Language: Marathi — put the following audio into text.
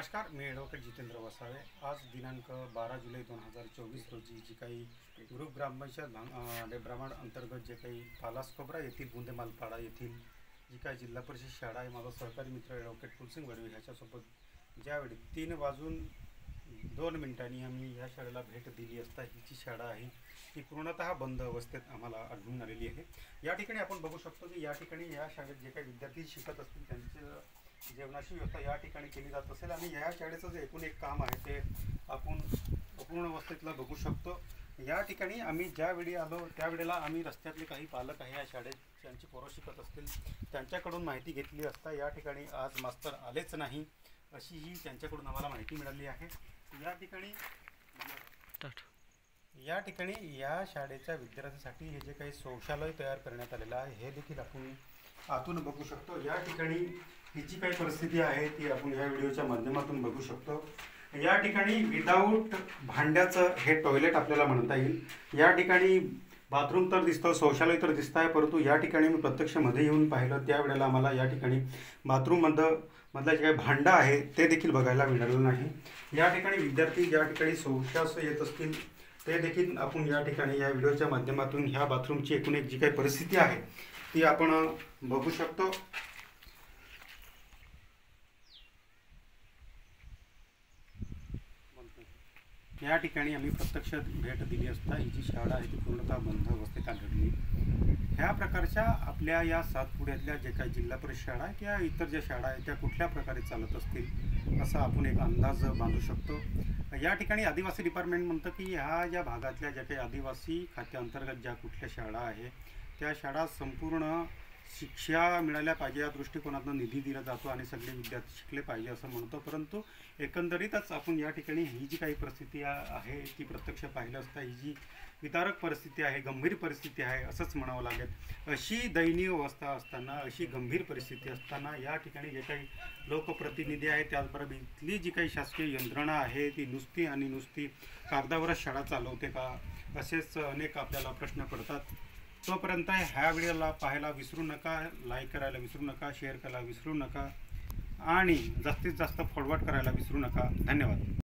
नमस्कार, मी ॲडव्होकेट जितेंद्र वसावे। आज दिनांक 12 जुलै 2024 रोजी जी काही ग्रुप ग्रामपंचायत ब्राह्मण अंतर्गत जे काही पालासखोबरा येथील बुंदेमालपाडा येथील जी काही जिल्हा परिषद शाळा आहे, माझा सहकारी मित्र ॲडव्होकेट फुलसिंग वडवी ह्याच्यासोबत ज्यावेळी 3:02 आम्ही या शाळेला भेट दिली असता ही जी शाळा आहे ती पूर्णतः बंद अवस्थेत आम्हाला आढळून आलेली आहे। या ठिकाणी आपण बघू शकतो की या ठिकाणी या शाळेत जे काही विद्यार्थी शिकत असतील त्यांचे जेवणाची व्यवस्था या ठिकाणी केली जात असेल आणि या शाळेचं जे एकूण एक काम आहे ते आपण अपूर्ण अवस्थेतला बघू शकतो। या ठिकाणी आम्ही ज्यावेळी आलो त्यावेळेला आम्ही रस्त्यातले काही पालक आहे या शाळेत ज्यांची पोरं शिकत असतील त्यांच्याकडून माहिती घेतली असता या ठिकाणी आज मास्तर आलेच नाही अशी ही त्यांच्याकडून आम्हाला माहिती मिळाली आहे। या ठिकाणी या शाळेच्या विद्यार्थ्यांसाठी हे जे काही शौचालय तयार करण्यात आलेलं आहे हे देखील आपण आतून बघू शकतो। या ठिकाणी ही जी काही परिस्थिती आहे ती आपण या व्हिडिओच्या माध्यमातून बघू शकतो। या ठिकाणी विदाऊट भांड्याचं हे टॉयलेट आपल्याला म्हणता येईल। या ठिकाणी बाथरूम तर दिसतं, शौचालय तर दिसत आहे, परंतु या ठिकाणी मी प्रत्यक्ष मध्ये येऊन पाहिलं त्यावेळेला आम्हाला या ठिकाणी बाथरूममधलं जे काही भांडं आहे ते देखील बघायला मिळालं नाही। या ठिकाणी विद्यार्थी ज्या ठिकाणी शौचास येत असतील ते देखील आपण या ठिकाणी या व्हिडिओच्या माध्यमातून ह्या बाथरूमची एकूण एक जी काही परिस्थिती आहे ती आपण बघू शकतो। या ठिकाणी आम्ही प्रत्यक्ष भेट दिली असता ही जी शाळा आहे ती पूर्णतः बंद अवस्थेत आढळली। ह्या प्रकारच्या आपल्या या सातपुड्यातल्या जे काही जिल्हा परिषद शाळा आहे किंवा इतर ज्या शाळा आहेत त्या कुठल्या प्रकारे चालत असतील असा आपण एक अंदाज बांधू शकतो। या ठिकाणी आदिवासी डिपार्टमेंट म्हणतं की ह्या ज्या भागातल्या ज्या काही आदिवासी खात्याअंतर्गत ज्या कुठल्या शाळा आहे त्या शाळा संपूर्ण शिक्षा मिळाल्या पाहिजे या दृष्टिकोनातून निधी दिला जातो आणि सगळे विद्यार्थी शिकले पाहिजे असं म्हणतो, परंतु एकंदरीतच आपण या ठिकाणी ही जी काही परिस्थिती आहे ती प्रत्यक्ष पाहिलं असता ही जी विदारक परिस्थिती आहे, गंभीर परिस्थिती आहे असंच म्हणावं लागेल। अशी दयनीय अवस्था असताना, अशी गंभीर परिस्थिती असताना या ठिकाणी जे काही लोकप्रतिनिधी आहेत त्याचबरोबर इथली जी काही शासकीय यंत्रणा आहे ती नुसती कागदावरच शाळा चालवते का असेच अनेक आपल्याला प्रश्न पडतात। तोपर्यंत ह्या व्हिडिओला पाहायला विसरू नका, लाईक करायला विसरू नका, शेअर करायला विसरू नका आणि जास्तीत जास्त फॉरवर्ड करायला विसरू नका। धन्यवाद।